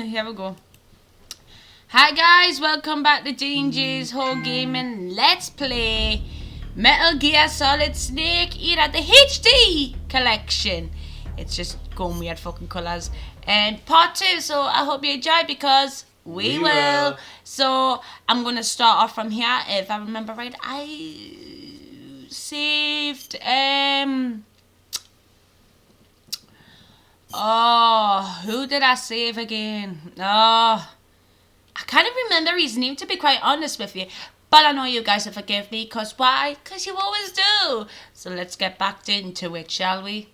Here we go. Hi guys, welcome back to Gingy's HORDE Gaming. Let's play Metal Gear Solid Snake Eater, the HD collection. It's just going weird fucking colours. And part 2, so I hope you enjoy because we will. So I'm going to start off from here. If I remember right, I saved... Oh, who did I save again? Oh, I can't even remember his name, to be quite honest with you. But I know you guys will forgive me, because why? Because you always do. So let's get back into it, shall we?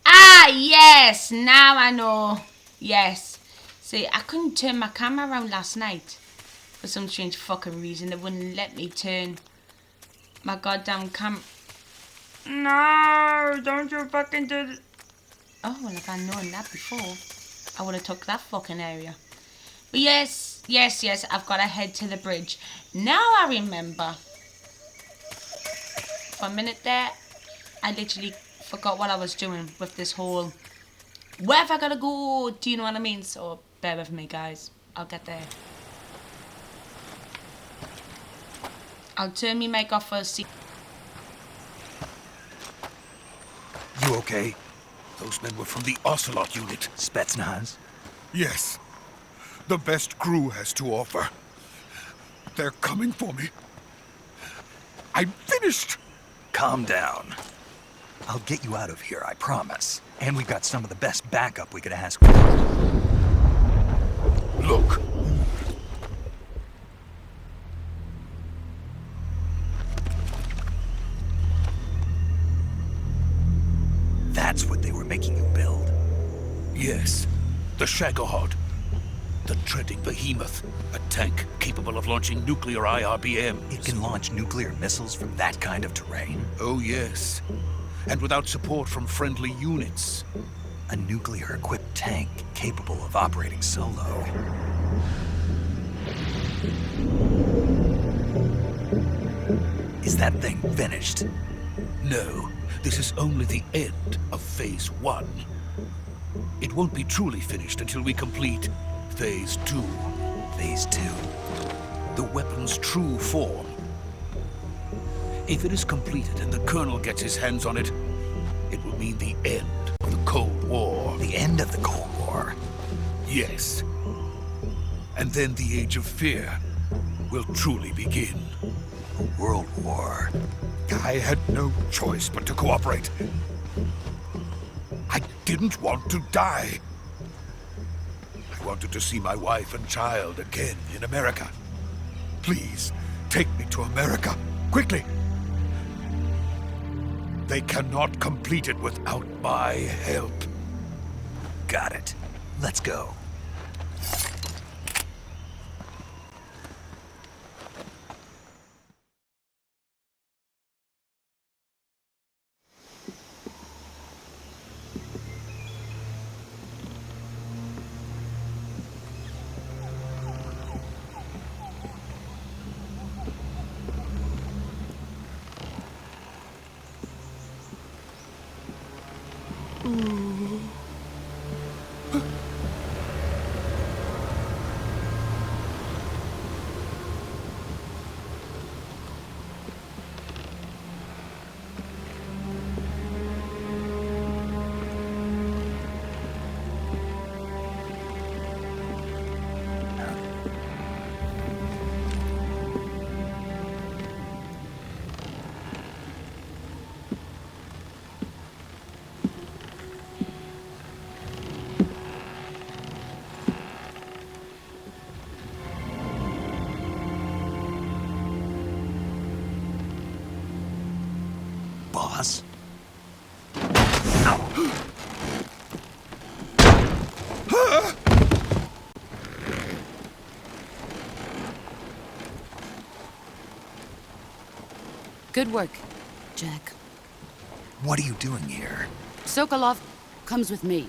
Ah, yes, now I know. Yes. See, I couldn't turn my camera around last night. For some strange fucking reason, they wouldn't let me turn my goddamn No, don't you fucking do this. Oh, well, if I'd known that before, I would have took that fucking area. But yes, I've got to head to the bridge. Now I remember. For a minute there, I literally forgot what I was doing with this whole, where have I got to go? Do you know what I mean? So bear with me, guys. I'll get there. I'll turn my mic off for a second. You okay? Those men were from the Ocelot unit. Spetsnaz? Yes. The best crew has to offer. They're coming for me. I'm finished! Calm down. I'll get you out of here, I promise. And we've got some of the best backup we could ask for. Look. That's what they were making you build? Yes. The Shagohod. The treading behemoth. A tank capable of launching nuclear IRBMs. It can launch nuclear missiles from that kind of terrain? Oh, yes. And without support from friendly units. A nuclear-equipped tank capable of operating solo. Is that thing finished? No. This is only the end of Phase 1. It won't be truly finished until we complete Phase 2. Phase 2? The weapon's true form. If it is completed and the Colonel gets his hands on it, it will mean the end of the Cold War. The end of the Cold War? Yes. And then the Age of Fear will truly begin. A world war. I had no choice but to cooperate. I didn't want to die. I wanted to see my wife and child again in America. Please, take me to America, quickly. They cannot complete it without my help. Got it. Let's go. Boss? Good work, Jack. What are you doing here? Sokolov comes with me.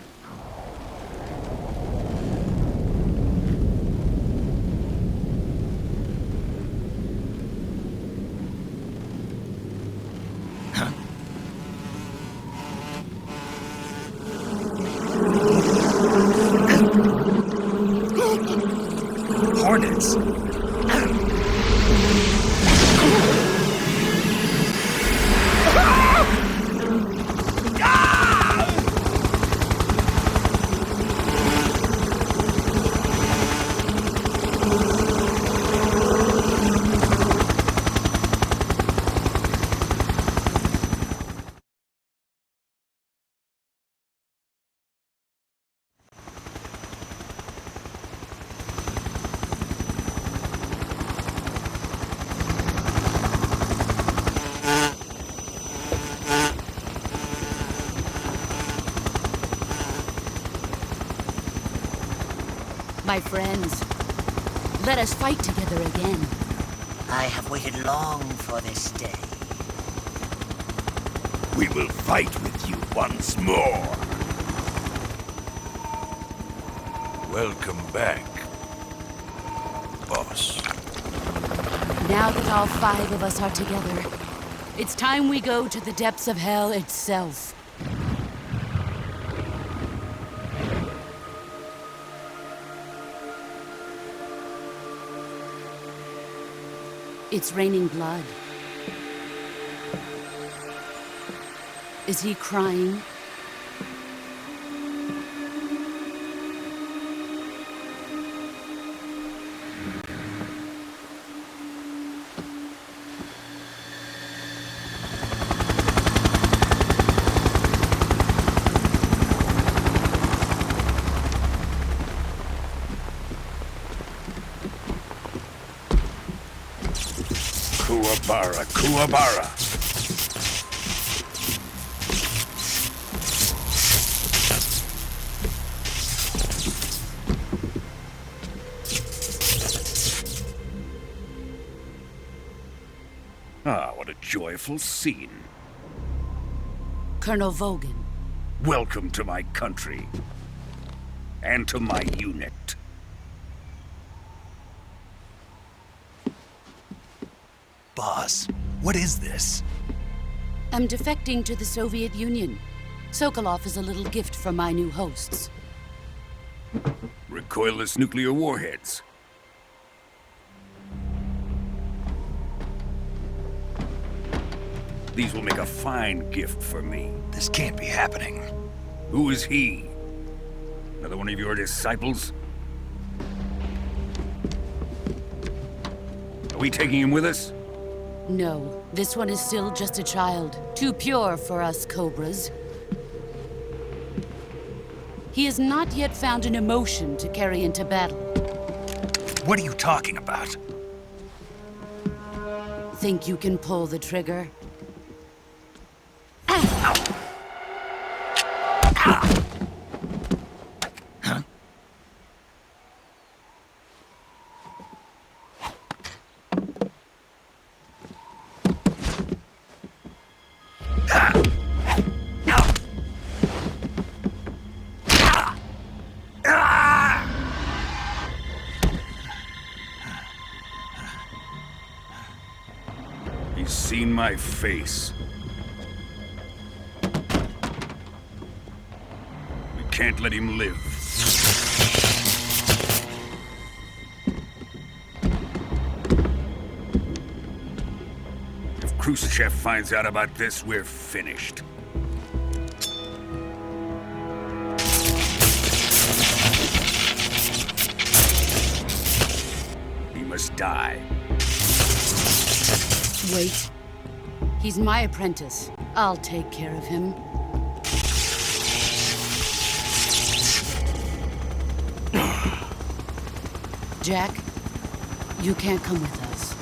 chance. My friends, let us fight together again. I have waited long for this day. We will fight with you once more. Welcome back, boss. Now that all 5 of us are together, it's time we go to the depths of hell itself. It's raining blood. Is he crying? Kuwabara, Kuwabara. Ah, what a joyful scene. Colonel Vogan. Welcome to my country. And to my unit. Boss, what is this? I'm defecting to the Soviet Union. Sokolov is a little gift from my new hosts. Recoilless nuclear warheads. These will make a fine gift for me. This can't be happening. Who is he? Another one of your disciples? Are we taking him with us? No, this one is still just a child. Too pure for us Cobras. He has not yet found an emotion to carry into battle. What are you talking about? Think you can pull the trigger? He's seen my face. We can't let him live. If Khrushchev finds out about this, we're finished. He must die. Wait. He's my apprentice. I'll take care of him. Jack, you can't come with us.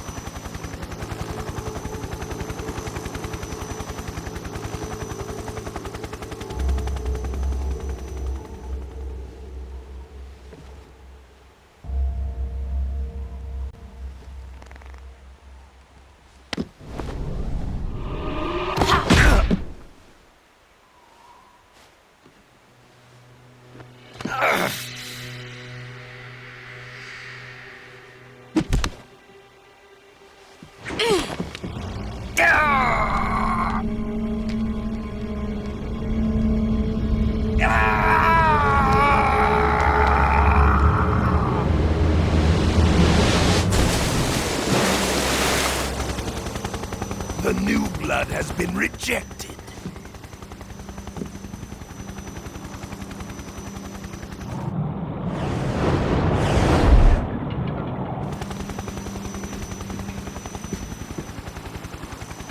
been rejected.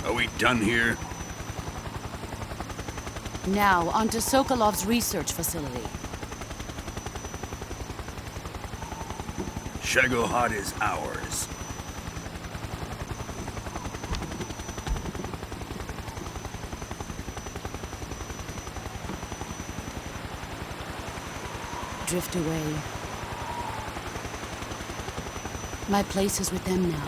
Are we done here? Now, onto Sokolov's research facility. Shagohod is ours. Drift away. My place is with them now.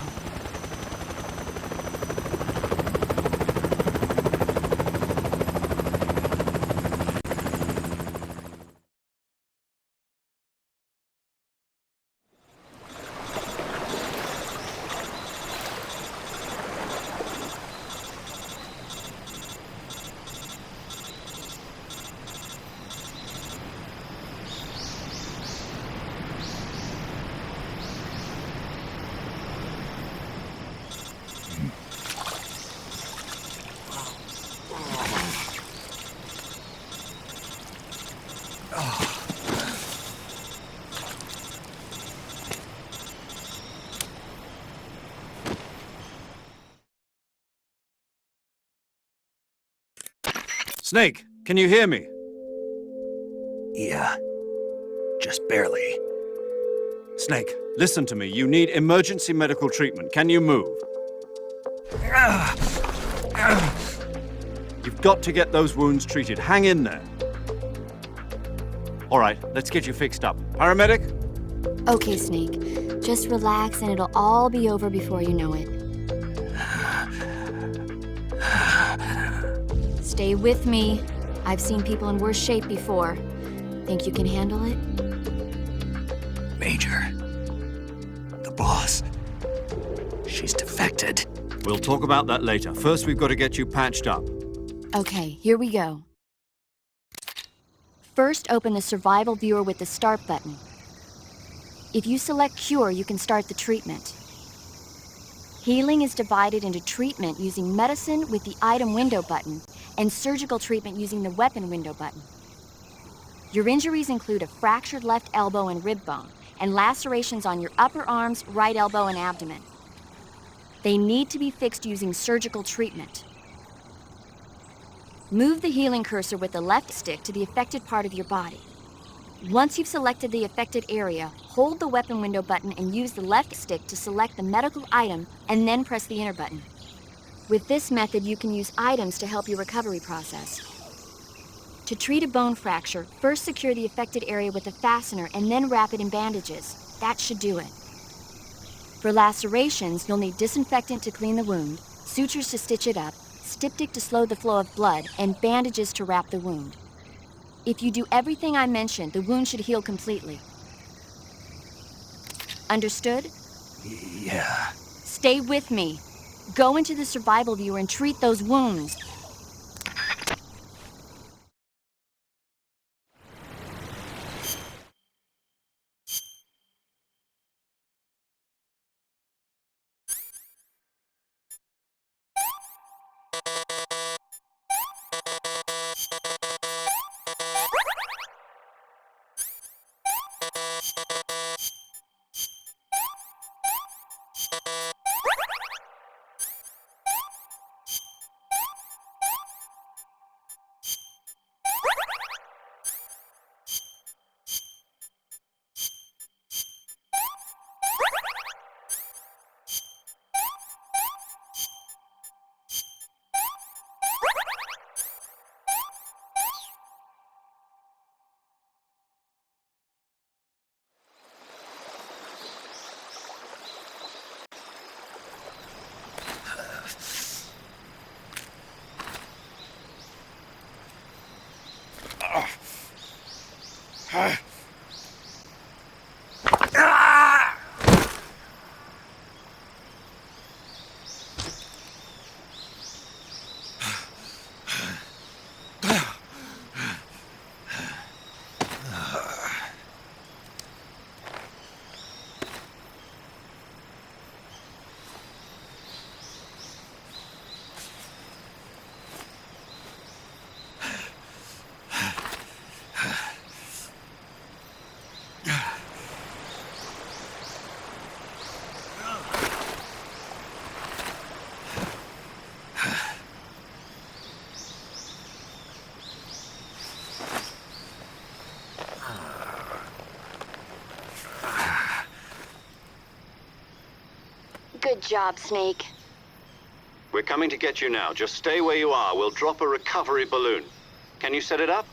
Snake, can you hear me? Yeah. Just barely. Snake, listen to me. You need emergency medical treatment. Can you move? You've got to get those wounds treated. Hang in there. All right, let's get you fixed up. Paramedic? Okay, Snake. Just relax and it'll all be over before you know it. Stay with me. I've seen people in worse shape before. Think you can handle it? Major. The boss. She's defected. We'll talk about that later. First, we've got to get you patched up. Okay, here we go. First, open the survival viewer with the start button. If you select cure, you can start the treatment. Healing is divided into treatment using medicine with the item window button and surgical treatment using the weapon window button. Your injuries include a fractured left elbow and rib bone, and lacerations on your upper arms, right elbow, and abdomen. They need to be fixed using surgical treatment. Move the healing cursor with the left stick to the affected part of your body. Once you've selected the affected area, hold the weapon window button and use the left stick to select the medical item, and then press the enter button. With this method, you can use items to help your recovery process. To treat a bone fracture, first secure the affected area with a fastener and then wrap it in bandages. That should do it. For lacerations, you'll need disinfectant to clean the wound, sutures to stitch it up, styptic to slow the flow of blood, and bandages to wrap the wound. If you do everything I mentioned, the wound should heal completely. Understood? Yeah. Stay with me. Go into the survival viewer and treat those wounds. job, Snake. We're coming to get you now. Just stay where you are. We'll drop a recovery balloon. Can you set it up?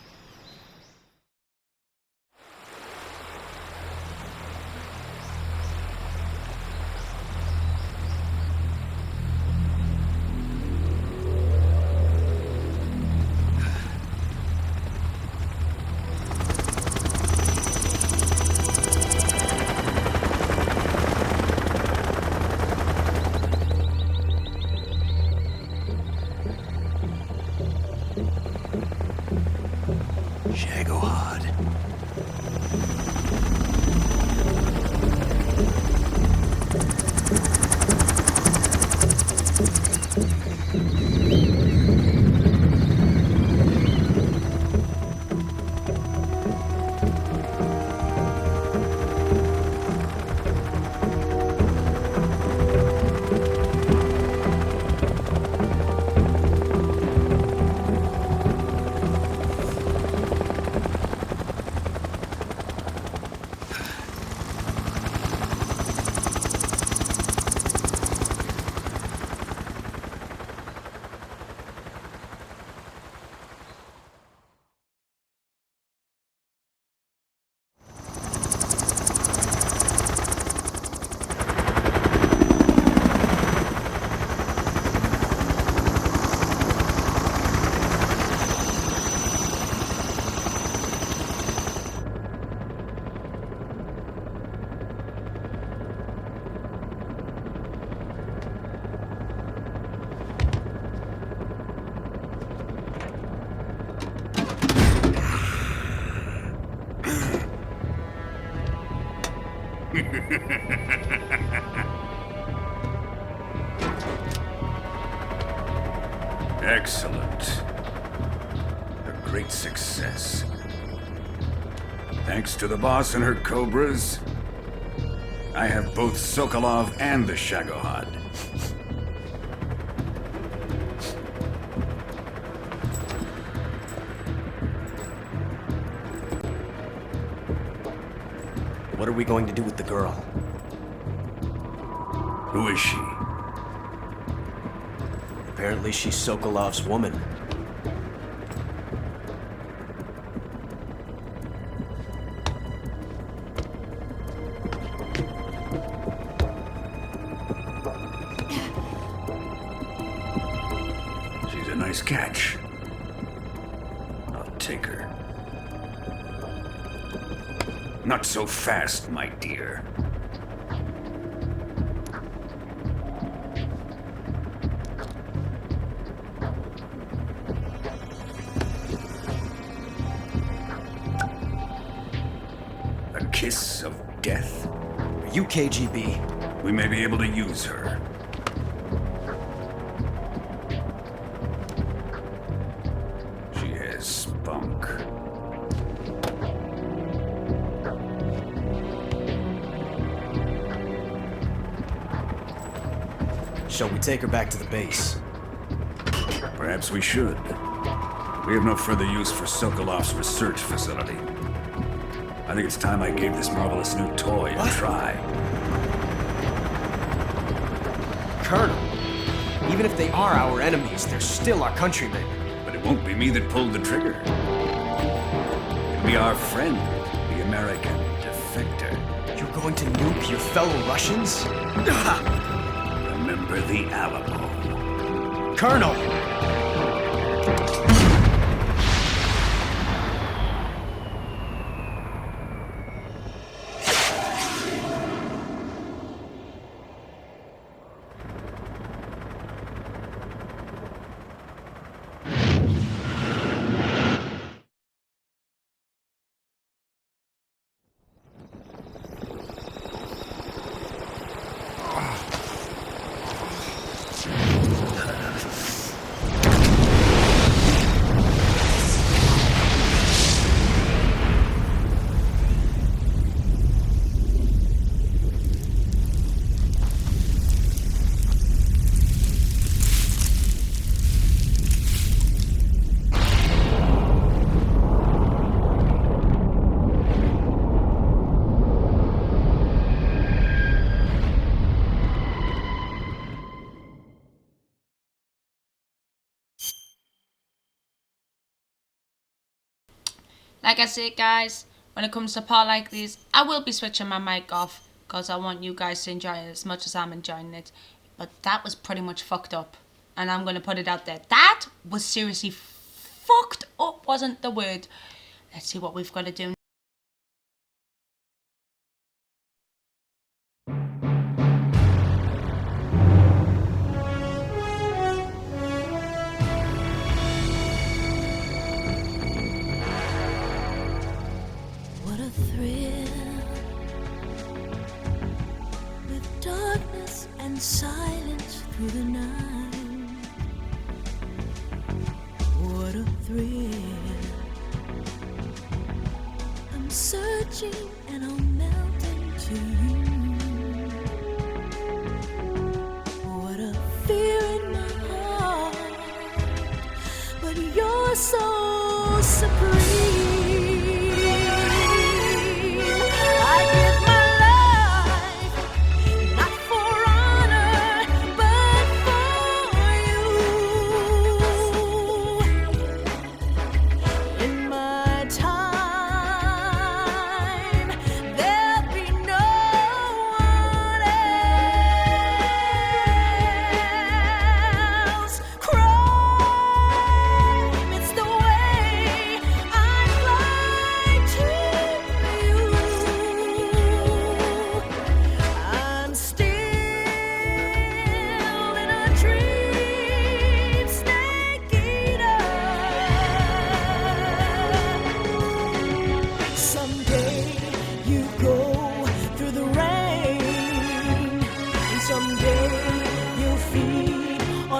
Excellent. A great success. Thanks to the boss and her cobras, I have both Sokolov and the Shagohod. What are we going to do with the girl? Who is she? Apparently she's Sokolov's woman. She's a nice catch. I'll take her. Not so fast, my dear. A kiss of death? Are you KGB? We may be able to use her. She has spunk. Shall we take her back to the base? Perhaps we should. We have no further use for Sokolov's research facility. I think it's time I gave this marvelous new toy a try. Colonel, even if they are our enemies, they're still our countrymen. But it won't be me that pulled the trigger. It'll be our friend, the American defector. You're going to nuke your fellow Russians? Remember the Alamo. Colonel! Like I said, guys, when it comes to part like this, I will be switching my mic off because I want you guys to enjoy it as much as I'm enjoying it. But that was pretty much fucked up. And I'm going to put it out there. That was seriously fucked up, wasn't the word. Let's see what we've got to do. What a thrill, with darkness and silence through the night. What a thrill, I'm searching and I'm melting to you. What a fear in my heart, but you're so supreme.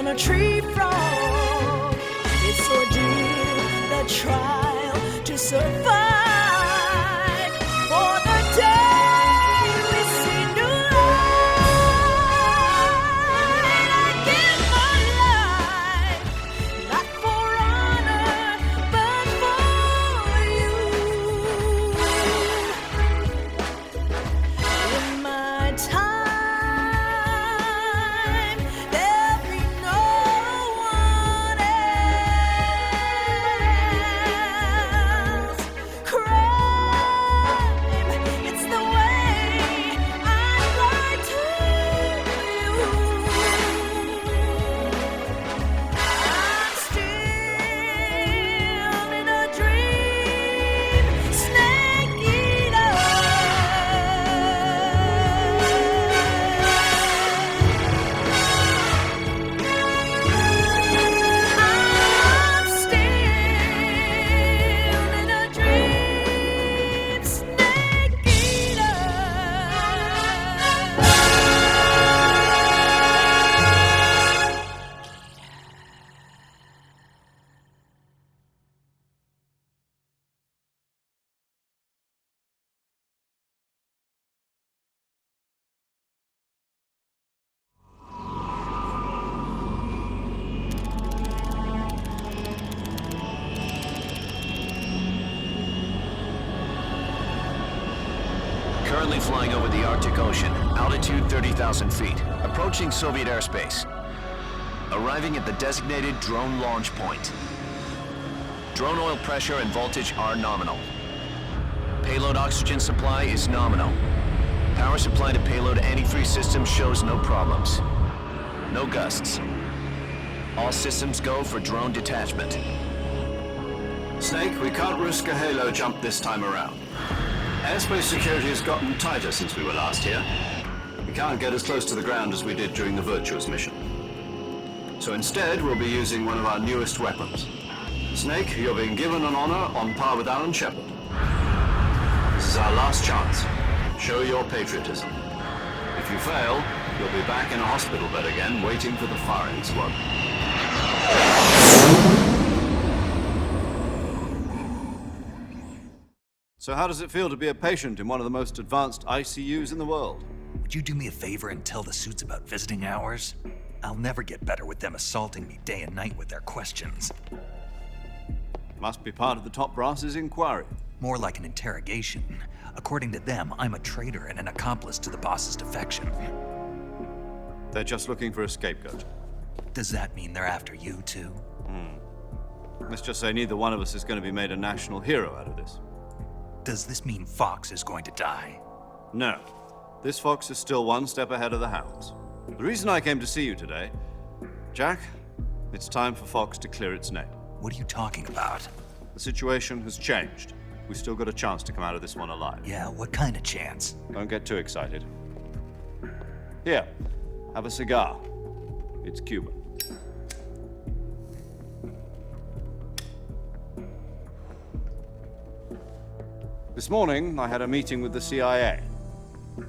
A tree frog, it's ordeal, the trial to survive. For the day we see new light, I give my life, not for honor, but for you. In my time, Currently flying over the Arctic Ocean, altitude 30,000 feet, approaching Soviet airspace. Arriving at the designated drone launch point. Drone oil pressure and voltage are nominal. Payload oxygen supply is nominal. Power supply to payload antifreeze system shows no problems. No gusts. All systems go for drone detachment. Snake, we can't risk a halo jump this time around. Airspace security has gotten tighter since we were last here. We can't get as close to the ground as we did during the Virtuous mission. So instead, we'll be using one of our newest weapons. Snake, you're being given an honor on par with Alan Shepard. This is our last chance. Show your patriotism. If you fail, you'll be back in a hospital bed again, waiting for the firing squad. So how does it feel to be a patient in one of the most advanced ICUs in the world? Would you do me a favor and tell the suits about visiting hours? I'll never get better with them assaulting me day and night with their questions. Must be part of the top brass's inquiry. More like an interrogation. According to them, I'm a traitor and an accomplice to the boss's defection. They're just looking for a scapegoat. Does that mean they're after you, too? Let's just say neither one of us is going to be made a national hero out of this. Does this mean Fox is going to die? No. This fox is still one step ahead of the hounds. The reason I came to see you today, Jack, it's time for Fox to clear its name. What are you talking about? The situation has changed. We've still got a chance to come out of this one alive. Yeah, what kind of chance? Don't get too excited. Here, have a cigar. It's Cuban. This morning, I had a meeting with the CIA.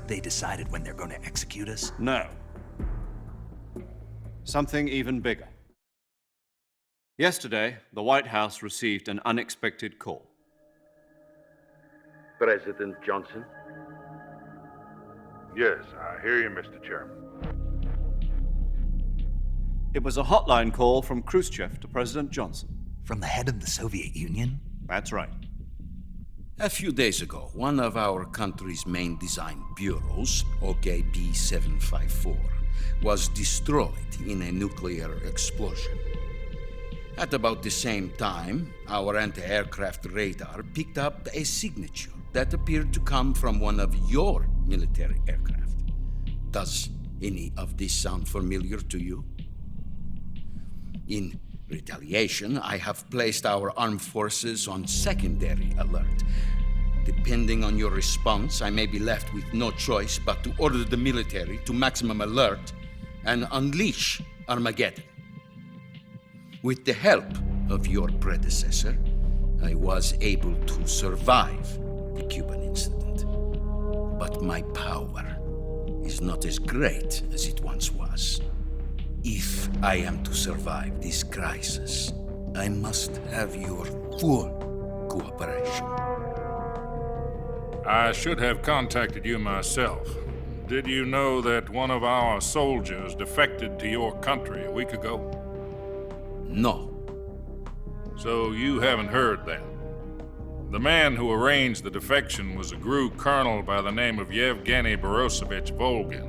They decided when they're going to execute us? No. Something even bigger. Yesterday, the White House received an unexpected call. President Johnson? Yes, I hear you, Mr. Chairman. It was a hotline call from Khrushchev to President Johnson. From the head of the Soviet Union? That's right. A few days ago, one of our country's main design bureaus, OKB 754, was destroyed in a nuclear explosion. At about the same time, our anti-aircraft radar picked up a signature that appeared to come from one of your military aircraft. Does any of this sound familiar to you? In retaliation, I have placed our armed forces on secondary alert. Depending on your response, I may be left with no choice but to order the military to maximum alert and unleash Armageddon. With the help of your predecessor, I was able to survive the Cuban incident. But my power is not as great as it once was. If I am to survive this crisis, I must have your full cooperation. I should have contacted you myself. Did you know that one of our soldiers defected to your country a week ago? No. So you haven't heard then. The man who arranged the defection was a GRU colonel by the name of Yevgeny Borosovich Volgin.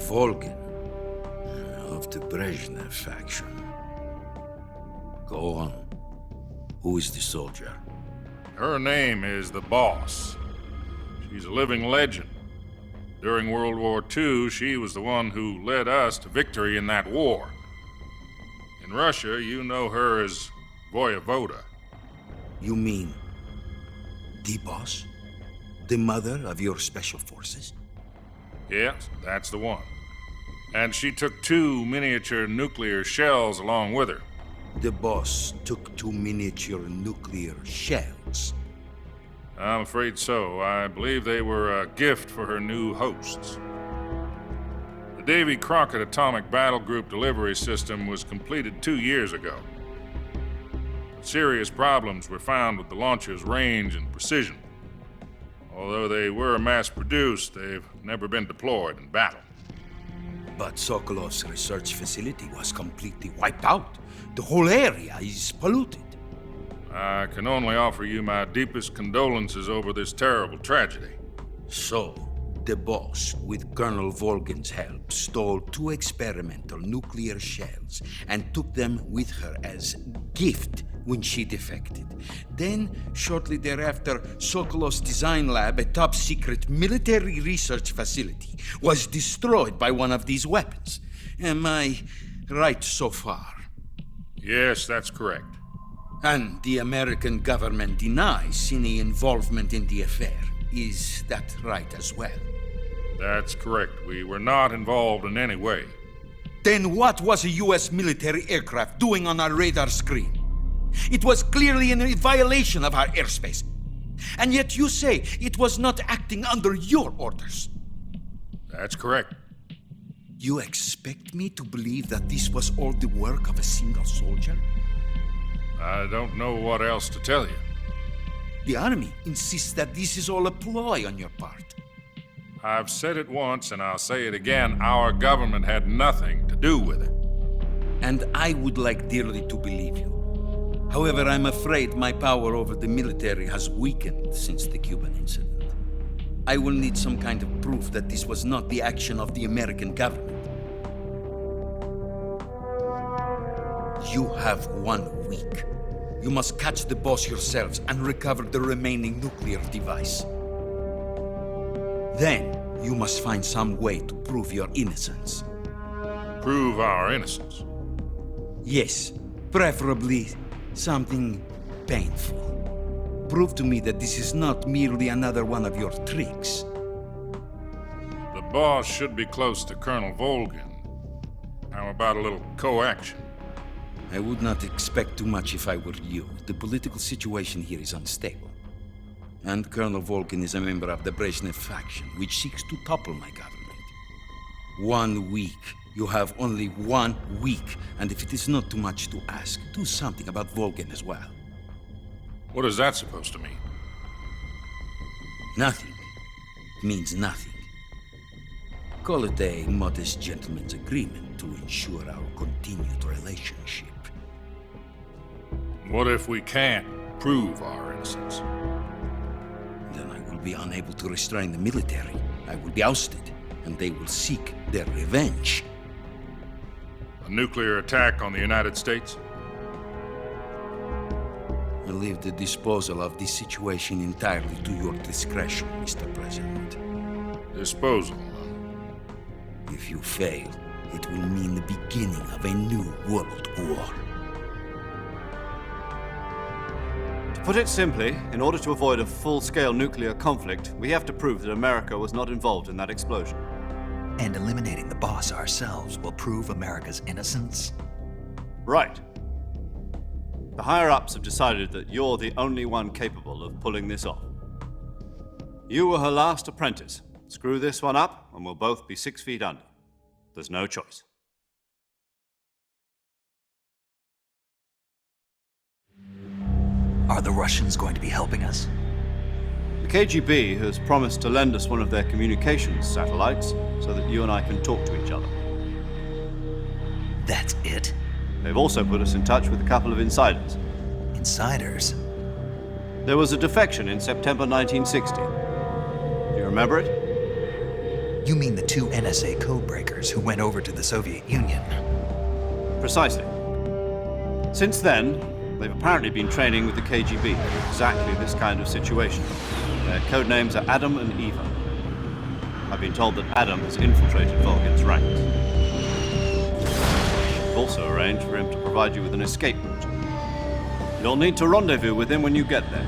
Volgin? Of the Brezhnev faction. Go on. Who is the soldier? Her name is the Boss. She's a living legend. During World War II, she was the one who led us to victory in that war. In Russia, you know her as Voyevoda. You mean the Boss? The mother of your special forces? Yes, that's the one. And she took 2 miniature nuclear shells along with her. The Boss took 2 miniature nuclear shells? I'm afraid so. I believe they were a gift for her new hosts. The Davy Crockett Atomic Battle Group delivery system was completed 2 years ago. But serious problems were found with the launcher's range and precision. Although they were mass-produced, they've never been deployed in battle. But Sokolov's research facility was completely wiped out. The whole area is polluted. I can only offer you my deepest condolences over this terrible tragedy. So, the Boss, with Colonel Volgin's help, stole 2 experimental nuclear shells and took them with her as gift when she defected. Then, shortly thereafter, Sokolov's design lab, a top-secret military research facility, was destroyed by one of these weapons. Am I right so far? Yes, that's correct. And the American government denies any involvement in the affair. Is that right as well? That's correct. We were not involved in any way. Then what was a U.S. military aircraft doing on our radar screen? It was clearly in violation of our airspace. And yet you say it was not acting under your orders. That's correct. You expect me to believe that this was all the work of a single soldier? I don't know what else to tell you. The Army insists that this is all a ploy on your part. I've said it once and I'll say it again. Our government had nothing to do with it. And I would like dearly to believe you. However, I'm afraid my power over the military has weakened since the Cuban incident. I will need some kind of proof that this was not the action of the American government. You have 1 week. You must catch the boss yourselves and recover the remaining nuclear device. Then, you must find some way to prove your innocence. Prove our innocence? Yes, preferably something painful. Prove to me that this is not merely another one of your tricks. The boss should be close to Colonel Volgin. How about a little co-action? I would not expect too much if I were you. The political situation here is unstable. And Colonel Volgin is a member of the Brezhnev faction, which seeks to topple my government. 1 week. You have only 1 week. And if it is not too much to ask, do something about Volgin as well. What is that supposed to mean? Nothing. It means nothing. Call it a modest gentleman's agreement to ensure our continued relationship. What if we can't prove our innocence? Then I will be unable to restrain the military. I will be ousted, and they will seek their revenge. A nuclear attack on the United States? I leave the disposal of this situation entirely to your discretion, Mr. President. Disposal? If you fail, it will mean the beginning of a new world war. To put it simply, in order to avoid a full-scale nuclear conflict, we have to prove that America was not involved in that explosion. And eliminating the boss ourselves will prove America's innocence? Right. The higher-ups have decided that you're the only one capable of pulling this off. You were her last apprentice. Screw this one up, and we'll both be 6 feet under. There's no choice. Are the Russians going to be helping us? The KGB has promised to lend us one of their communications satellites so that you and I can talk to each other. That's it? They've also put us in touch with a couple of insiders. Insiders? There was a defection in September 1960. Do you remember it? You mean the 2 NSA codebreakers who went over to the Soviet Union? Precisely. Since then, they've apparently been training with the KGB for exactly this kind of situation. Their code names are Adam and Eva. I've been told that Adam has infiltrated Volgin's ranks. We've also arranged for him to provide you with an escape route. You'll need to rendezvous with him when you get there.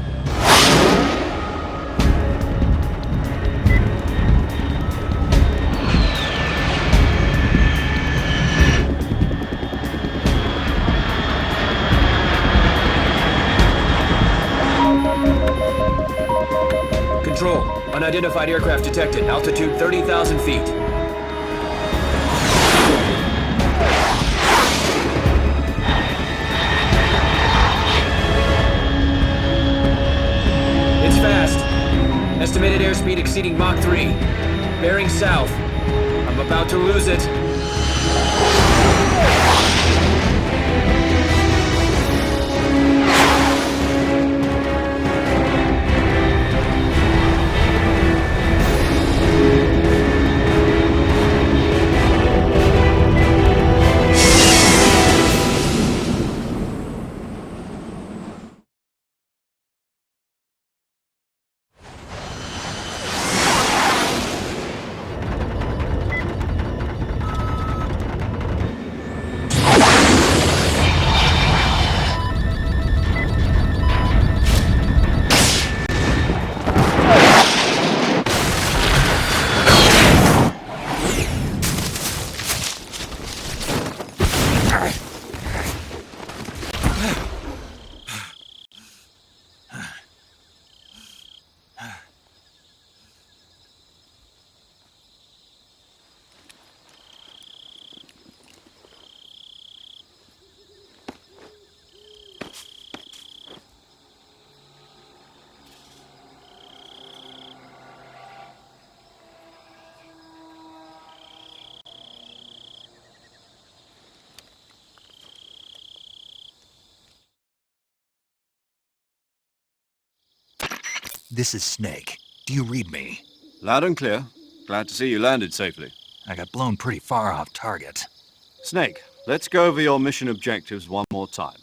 Control. Unidentified aircraft detected. Altitude 30,000 feet. It's fast. Estimated airspeed exceeding Mach 3. Bearing south. I'm about to lose it. This is Snake. Do you read me? Loud and clear. Glad to see you landed safely. I got blown pretty far off target. Snake, Let's go over your mission objectives one more time.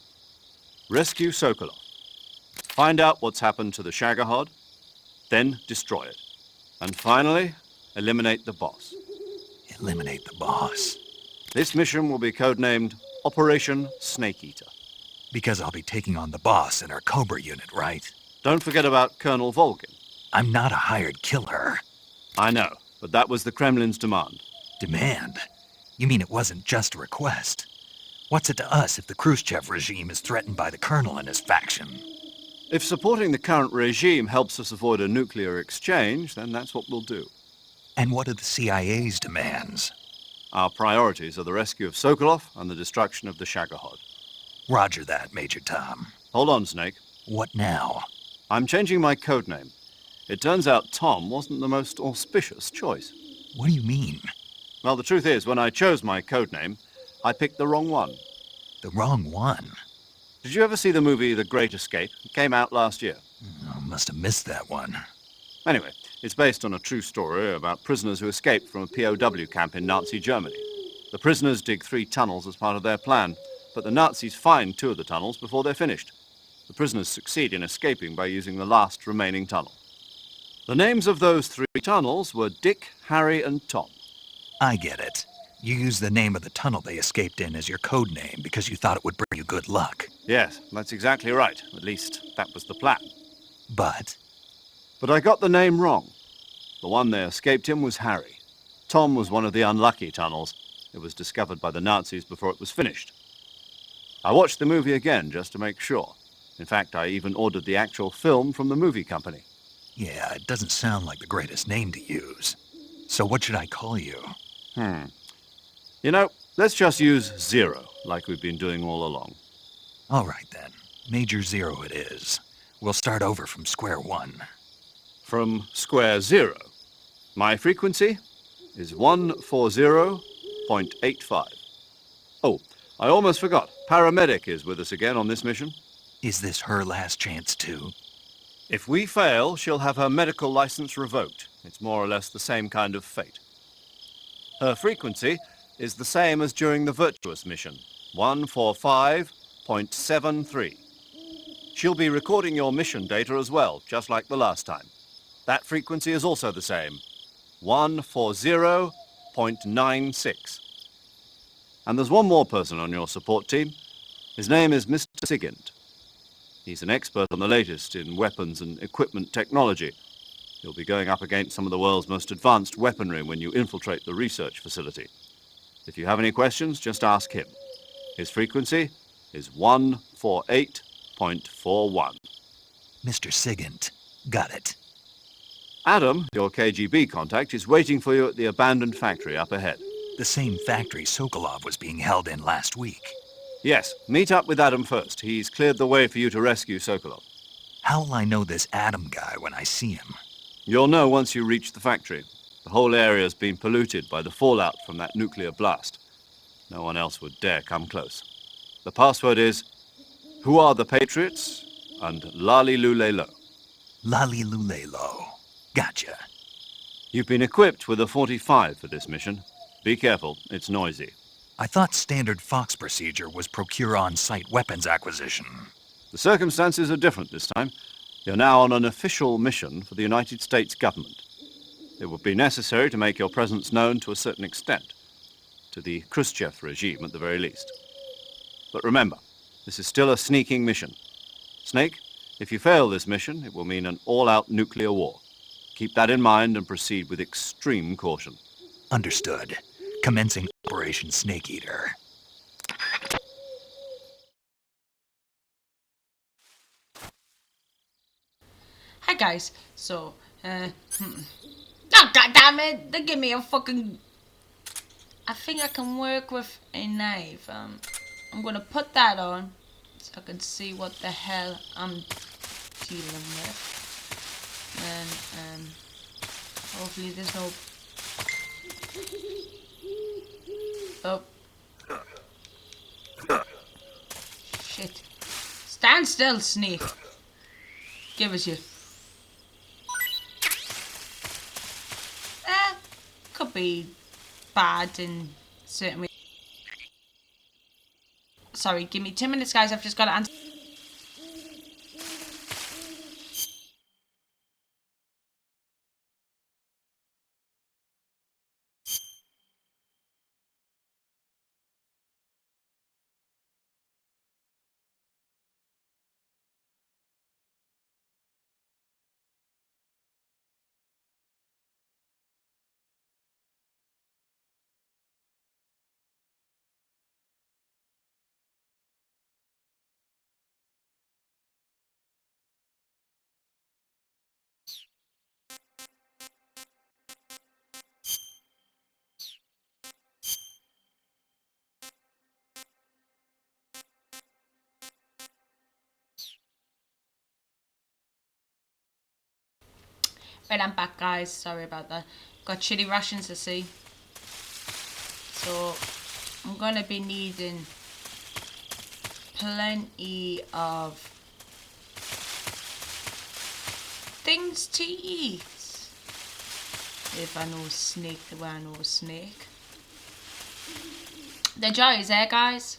Rescue Sokolov. Find out what's happened to the Shagohod, then destroy it. And finally, eliminate the boss. Eliminate the boss. This mission will be codenamed Operation Snake Eater. Because I'll be taking on the boss in our Cobra unit, right? Don't forget about Colonel Volgin. I'm not a hired killer. I know, but that was the Kremlin's demand. Demand? You mean it wasn't just a request? What's it to us if the Khrushchev regime is threatened by the Colonel and his faction? If supporting the current regime helps us avoid a nuclear exchange, then that's what we'll do. And what are the CIA's demands? Our priorities are the rescue of Sokolov and the destruction of the Shagohod. Roger that, Major Tom. Hold on, Snake. What now? I'm changing my codename. It turns out Tom wasn't the most auspicious choice. What do you mean? Well, the truth is, when I chose my codename, I picked the wrong one. The wrong one? Did you ever see the movie The Great Escape? It came out last year. I must have missed that one. Anyway, it's based on a true story about prisoners who escaped from a POW camp in Nazi Germany. The prisoners dig 3 tunnels as part of their plan, but the Nazis find 2 of the tunnels before they're finished. The prisoners succeed in escaping by using the last remaining tunnel. The names of those 3 tunnels were Dick, Harry, and Tom. I get it. You used the name of the tunnel they escaped in as your code name because you thought it would bring you good luck. Yes, that's exactly right. At least, that was the plan. But I got the name wrong. The one they escaped in was Harry. Tom was one of the unlucky tunnels. It was discovered by the Nazis before it was finished. I watched the movie again just to make sure. In fact, I even ordered the actual film from the movie company. yeah, it doesn't sound like the greatest name to use. So what should I call you? You know, let's just use Zero, like we've been doing all along. All right, then. Major Zero it is. We'll start over from square one. From square zero. My frequency is 140.85. Oh, I almost forgot. Paramedic is with us again on this mission. Is this her last chance, too? If we fail, she'll have her medical license revoked. It's more or less the same kind of fate. Her frequency is the same as during the Virtuous mission, 145.73. She'll be recording your mission data as well, just like the last time. That frequency is also the same, 140.96. And there's one more person on your support team. His name is Mr. Sigint. He's an expert on the latest in weapons and equipment technology. You'll be going up against some of the world's most advanced weaponry when you infiltrate the research facility. If you have any questions, just ask him. His frequency is 148.41. Mr. Sigint. Got it. Adam, your KGB contact, is waiting for you at the abandoned factory up ahead. The same factory Sokolov was being held in last week. Yes, meet up with Adam first. He's cleared the way for you to rescue Sokolov. How'll I know this Adam guy when I see him? You'll know once you reach the factory. The whole area's been polluted by the fallout from that nuclear blast. No one else would dare come close. The password is, "Who are the Patriots?" and Lali Lule Lo. Lali Lule Lo. Gotcha. You've been equipped with a 45 for this mission. Be careful, it's noisy. I thought standard Fox procedure was procure on-site weapons acquisition. The circumstances are different this time. You're now on an official mission for the United States government. It would be necessary to make your presence known to a certain extent, to the Khrushchev regime at the very least. But remember, this is still a sneaking mission. Snake, if you fail this mission, it will mean an all-out nuclear war. Keep that in mind and proceed with extreme caution. Understood. Commencing Operation Snake Eater. Hi guys, so, oh god damn it, they give me a fucking, I think I can work with a knife. I'm gonna put that on, so I can see what the hell I'm dealing with. And, hopefully there's no, oh, shit, stand still, Snake, give us your, could be bad in certain ways. Sorry, give me 2 minutes, guys. I've just got to answer. Right, I'm back, guys. Sorry about that. Got shitty rations to see. So, I'm going to be needing plenty of things to eat. If I know snake the way I know snake. The jar is there, guys.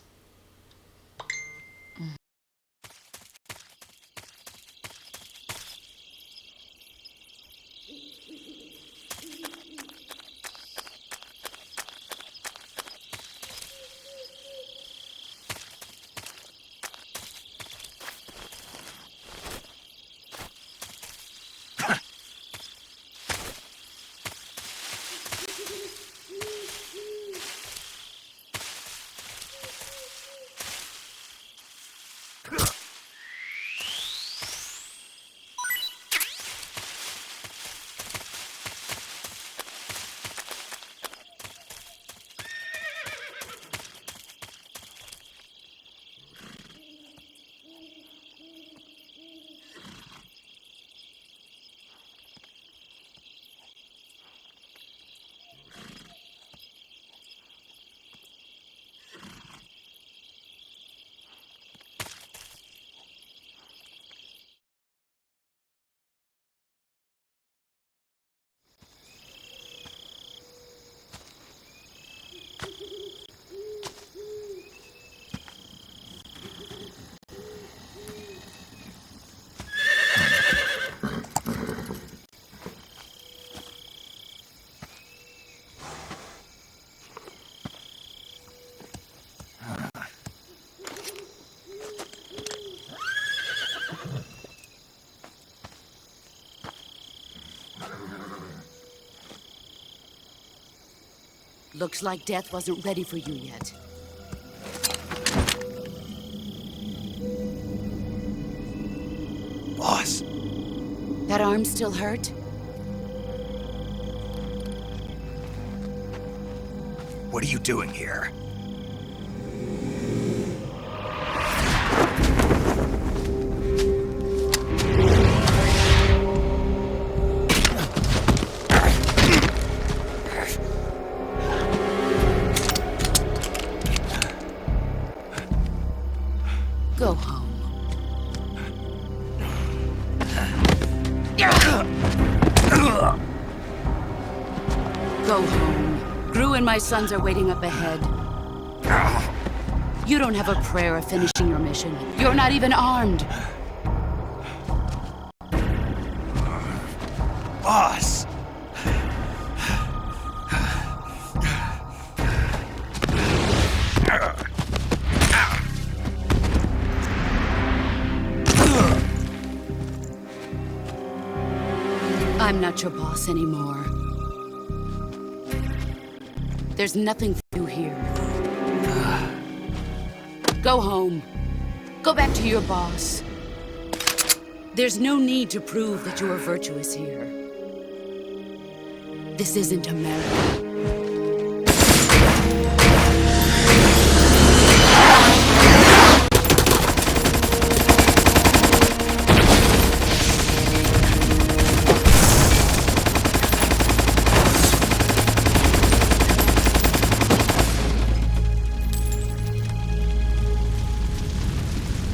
Looks like death wasn't ready for you yet. Boss. That arm still hurt? What are you doing here? Go home. Go home. Gru and my sons are waiting up ahead. You don't have a prayer of finishing your mission. You're not even armed. Boss! I'm not your boss anymore. There's nothing for you here. Go home. Go back to your boss. There's no need to prove that you are virtuous here. This isn't America.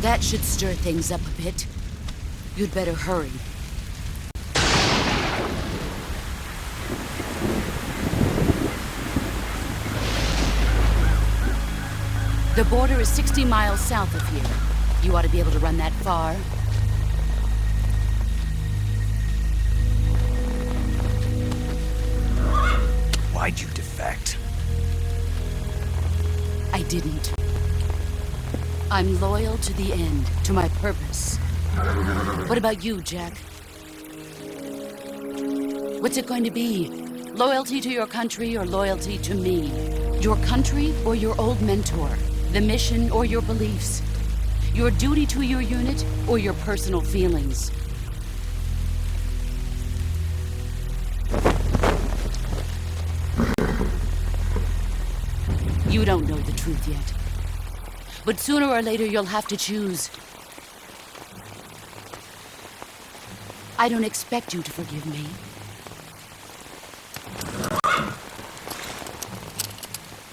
That should stir things up a bit. You'd better hurry. The border is 60 miles south of here. You ought to be able to run that far. Why'd you defect? I didn't. I'm loyal to the end, to my purpose. What about you, Jack? What's it going to be? Loyalty to your country or loyalty to me? Your country or your old mentor? The mission or your beliefs? Your duty to your unit or your personal feelings? You don't know the truth yet. But sooner or later you'll have to choose. I don't expect you to forgive me.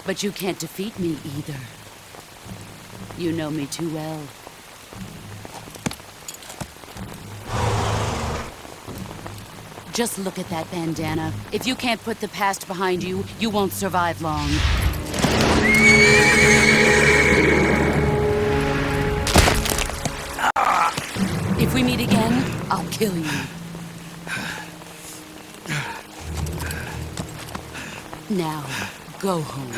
But you can't defeat me either. You know me too well. Just look at that bandana. If you can't put the past behind you, you won't survive long. If we meet again, I'll kill you. Now, go home.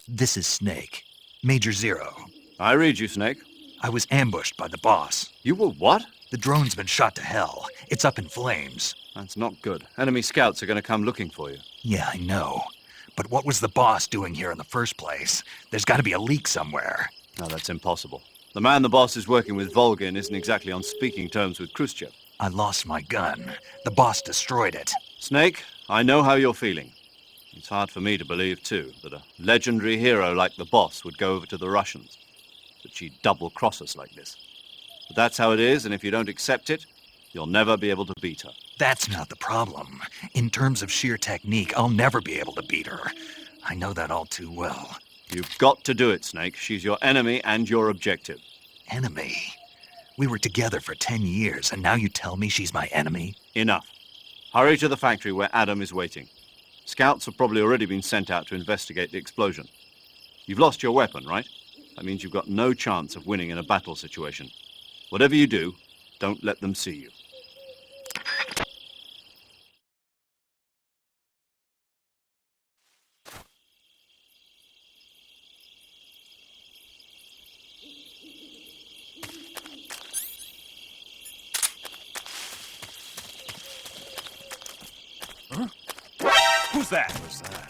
This is Snake. Major Zero. I read you, Snake. I was ambushed by the boss. You were what? The drone's been shot to hell. It's up in flames. That's not good. Enemy scouts are going to come looking for you. Yeah, I know. But what was the boss doing here in the first place? There's got to be a leak somewhere. No, that's impossible. The man the boss is working with, Volgin, isn't exactly on speaking terms with Khrushchev. I lost my gun. The boss destroyed it. Snake, I know how you're feeling. It's hard for me to believe, too, that a legendary hero like the boss would go over to the Russians. That she'd double-cross us like this. But that's how it is, and if you don't accept it, you'll never be able to beat her. That's not the problem. In terms of sheer technique, I'll never be able to beat her. I know that all too well. You've got to do it, Snake. She's your enemy and your objective. Enemy? We were together for 10 years, and now you tell me she's my enemy? Enough. Hurry to the factory where Adam is waiting. Scouts have probably already been sent out to investigate the explosion. You've lost your weapon, right? That means you've got no chance of winning in a battle situation. Whatever you do, don't let them see you. Huh? Who's that? Who's that?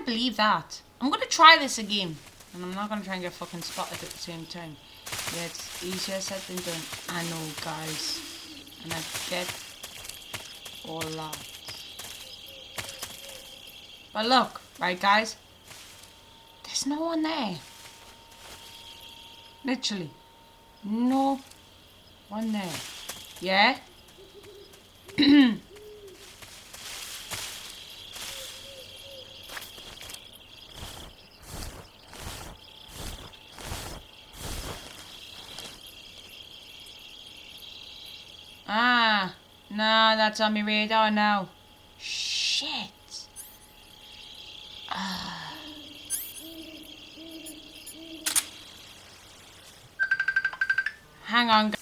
Believe that. I'm gonna try this again, and I'm not gonna try and get fucking spotted at the same time. Yeah, it's easier said than done. I know, guys, and I get all that. But look, right, guys, there's no one there. Literally, no one there. Yeah. Ah, no, that's on my radar now. Shit. Hang on.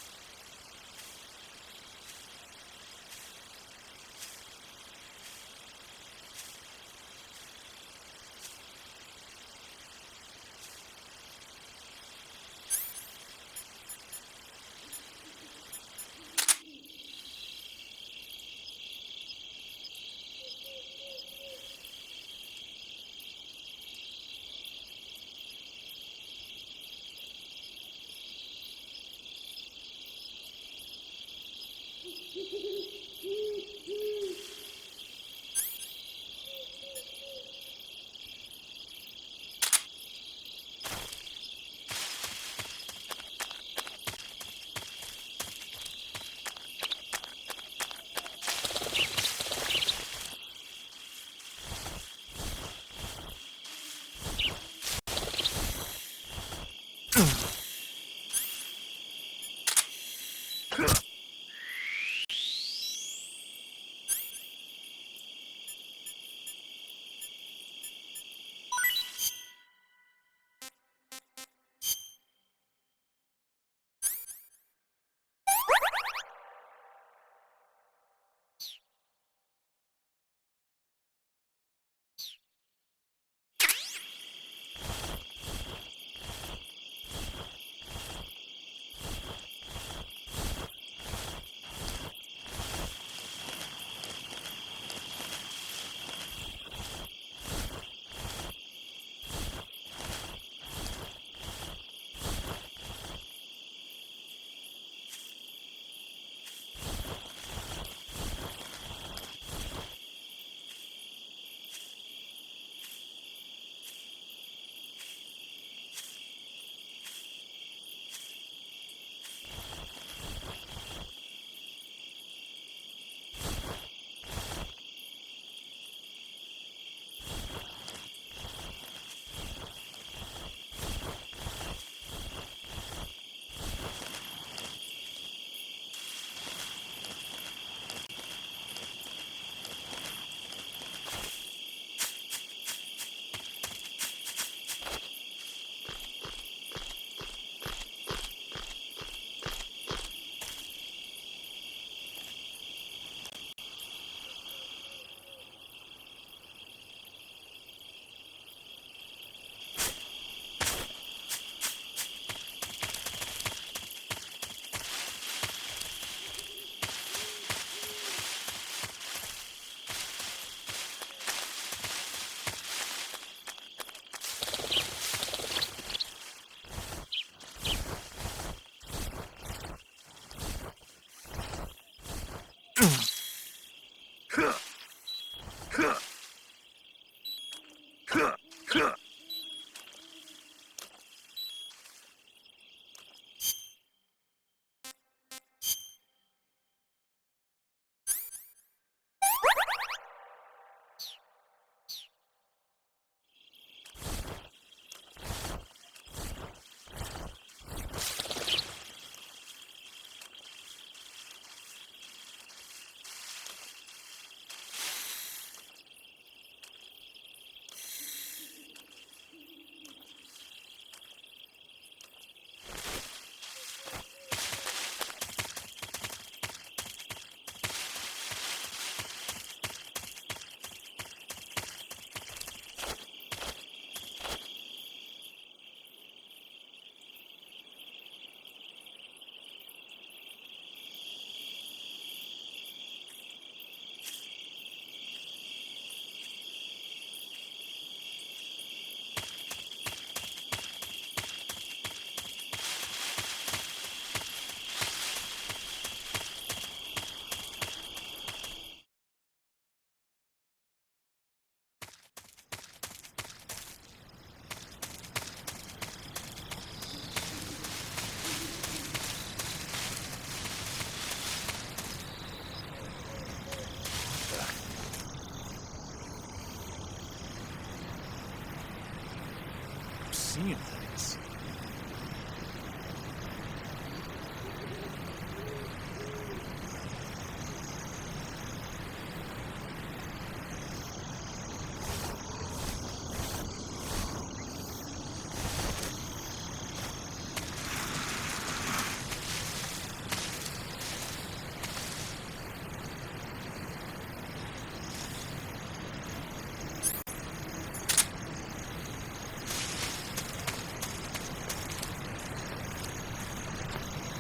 seeing things.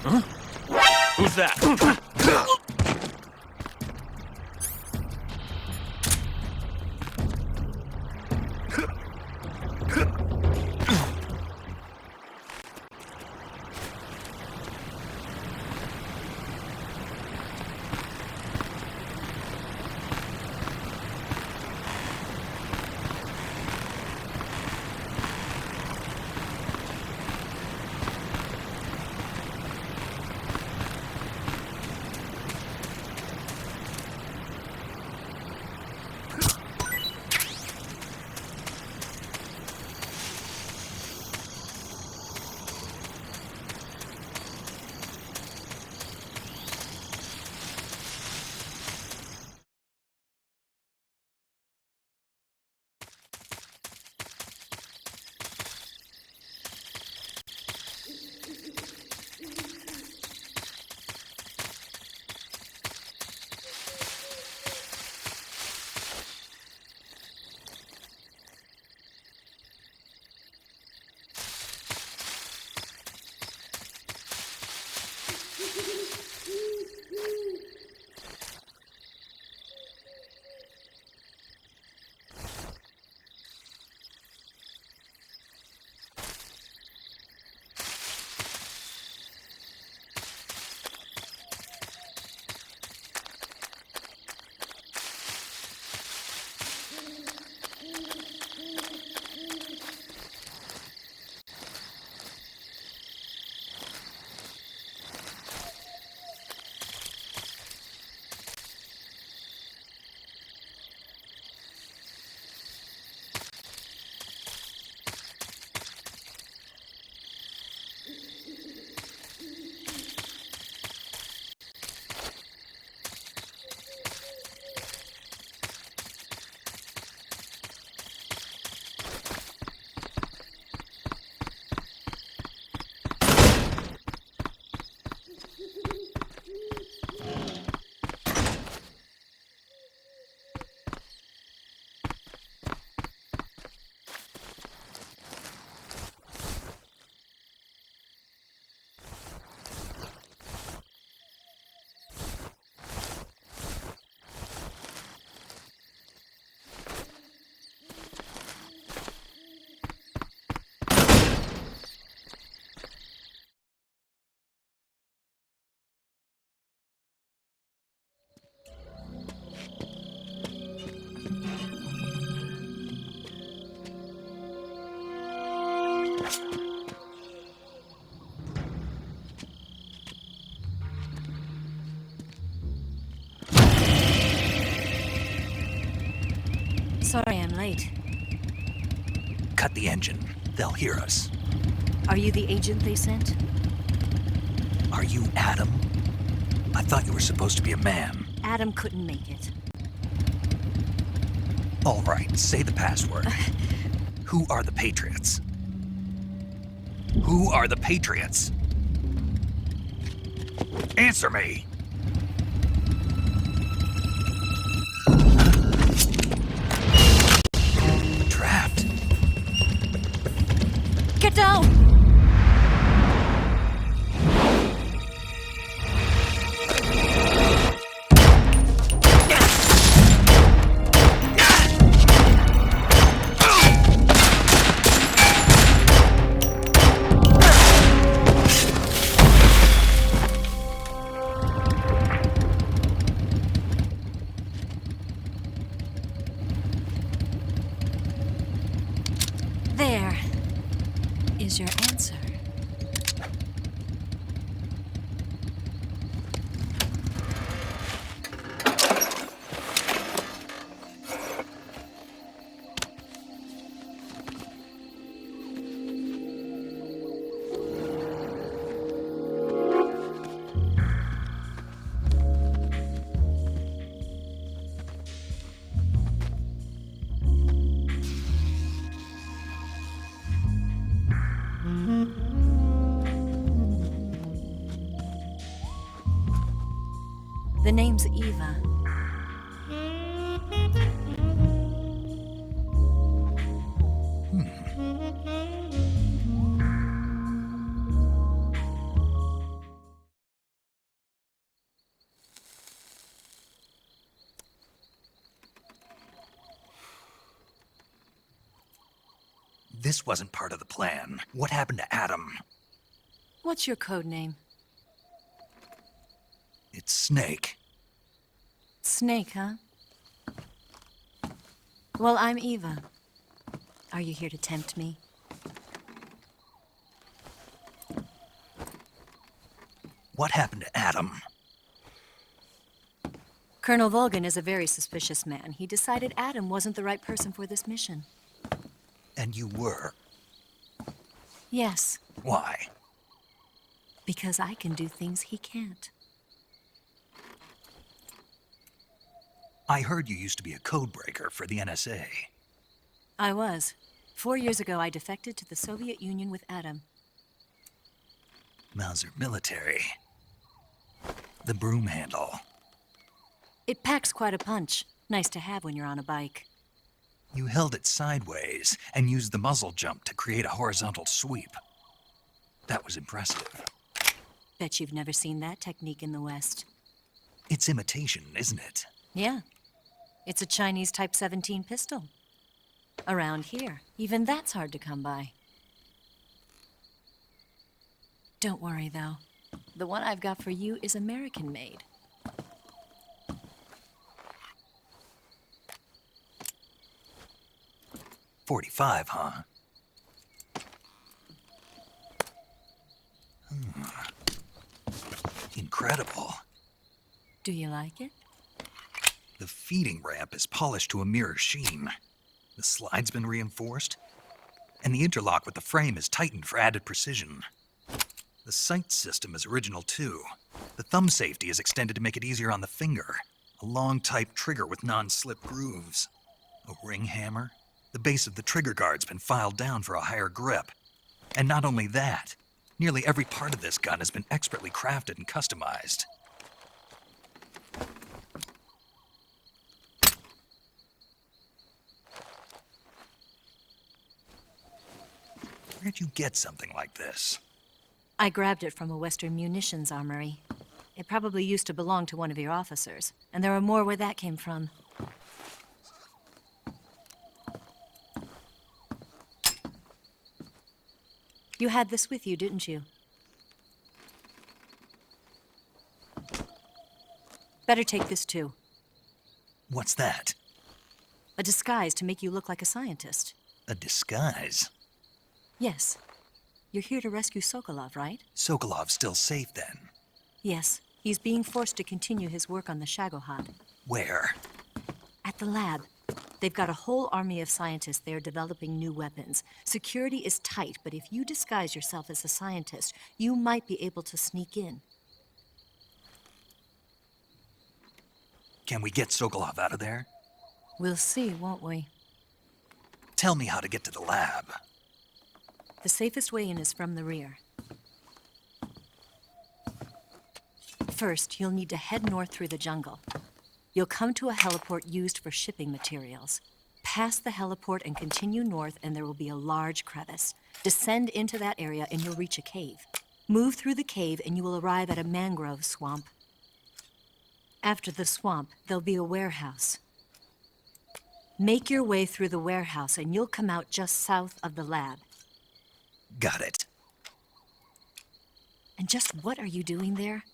Huh? Who's that? cut the engine. They'll hear us. Are you the agent they sent? Are you Adam? I thought you were supposed to be a man. Adam couldn't make it. All right, say the password. Who are the Patriots? Who are the Patriots? Answer me! Trapped. Get down! There is your answer. The name's Eva. This wasn't part of the plan. What happened to Adam? What's your code name? It's Snake. Snake, huh? Well, I'm Eva. Are you here to tempt me? What happened to Adam? Colonel Volgan is a very suspicious man. He decided Adam wasn't the right person for this mission. And you were. Yes, Why? because I can do things he can't. I heard you used to be a codebreaker for the NSA. I was. 4 years ago, I defected to the Soviet Union with Adam. Mauser military. The broom handle. It packs quite a punch. Nice to have when you're on a bike. You held it sideways and used the muzzle jump to create a horizontal sweep. That was impressive. Bet you've never seen that technique in the West. It's imitation, isn't it? Yeah. It's a Chinese Type 17 pistol. Around here, even that's hard to come by. Don't worry, though. The one I've got for you is American-made. .45, huh? Incredible. Do you like it? The feeding ramp is polished to a mirror sheen. The slide's been reinforced, and the interlock with the frame is tightened for added precision. The sight system is original too. The thumb safety is extended to make it easier on the finger. A long type trigger with non-slip grooves. A ring hammer. The base of the trigger guard's been filed down for a higher grip. And not only that, nearly every part of this gun has been expertly crafted and customized. Where'd you get something like this? I grabbed it from a Western munitions armory. It probably used to belong to one of your officers, and there are more where that came from. You had this with you, didn't you? Better take this too. What's that? A disguise to make you look like a scientist. A disguise? Yes. You're here to rescue Sokolov, right? Sokolov's still safe then? Yes. He's being forced to continue his work on the Shagohod. Where? At the lab. They've got a whole army of scientists there developing new weapons. Security is tight, but if you disguise yourself as a scientist, you might be able to sneak in. Can we get Sokolov out of there? We'll see, won't we? Tell me how to get to the lab. The safest way in is from the rear. First, you'll need to head north through the jungle. You'll come to a heliport used for shipping materials. Pass the heliport and continue north, and there will be a large crevice. Descend into that area and you'll reach a cave. Move through the cave and you will arrive at a mangrove swamp. After the swamp, there'll be a warehouse. Make your way through the warehouse and you'll come out just south of the lab. Got it. And just what are you doing there?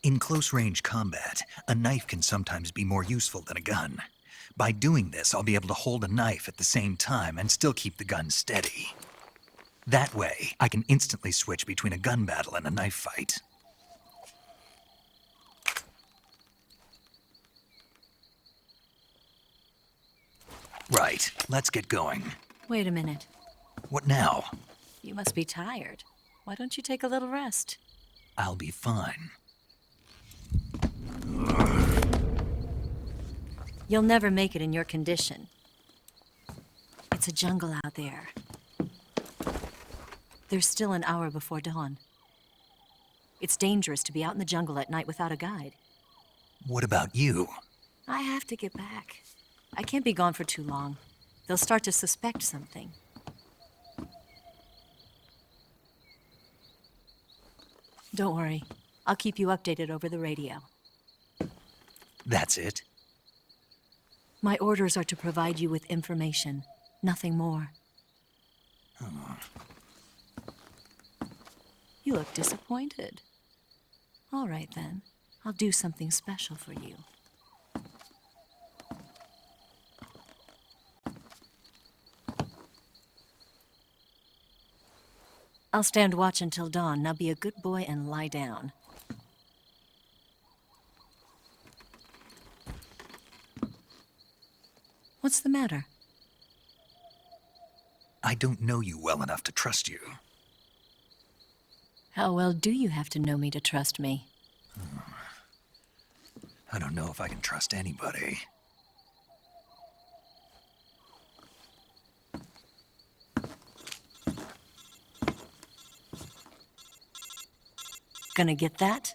In close-range combat, a knife can sometimes be more useful than a gun. By doing this, I'll be able to hold a knife at the same time and still keep the gun steady. That way, I can instantly switch between a gun battle and a knife fight. Right, let's get going. Wait a minute. What now? You must be tired. Why don't you take a little rest? I'll be fine. You'll never make it in your condition. It's a jungle out there. There's still an hour before dawn. It's dangerous to be out in the jungle at night without a guide. What about you? I have to get back. I can't be gone for too long. They'll start to suspect something. Don't worry. I'll keep you updated over the radio. That's it? My orders are to provide you with information, nothing more. You look disappointed. All right, then. I'll do something special for you. I'll stand watch until dawn. Now be a good boy and lie down. What's the matter? I don't know you well enough to trust you. How well do you have to know me to trust me? I don't know if I can trust anybody. Gonna get that?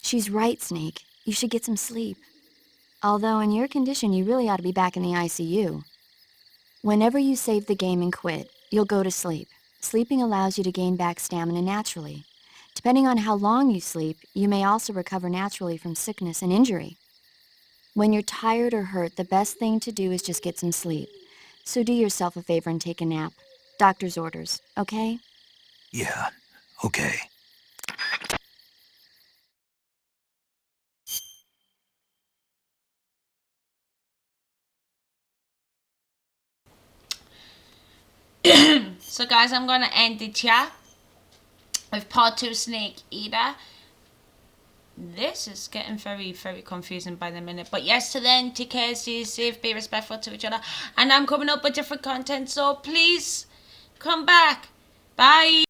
She's right, Snake. You should get some sleep. Although in your condition, you really ought to be back in the ICU. Whenever you save the game and quit, you'll go to sleep. Sleeping allows you to gain back stamina naturally. Depending on how long you sleep, you may also recover naturally from sickness and injury. When you're tired or hurt, the best thing to do is just get some sleep. So do yourself a favor and take a nap. Doctor's orders, okay? Yeah, okay. So guys, I'm going to end the chat with part 2 Snake Eater. This is getting very, very confusing by the minute. But yes, till then, take care, stay safe, be respectful to each other. And I'm coming up with different content, so please come back. Bye.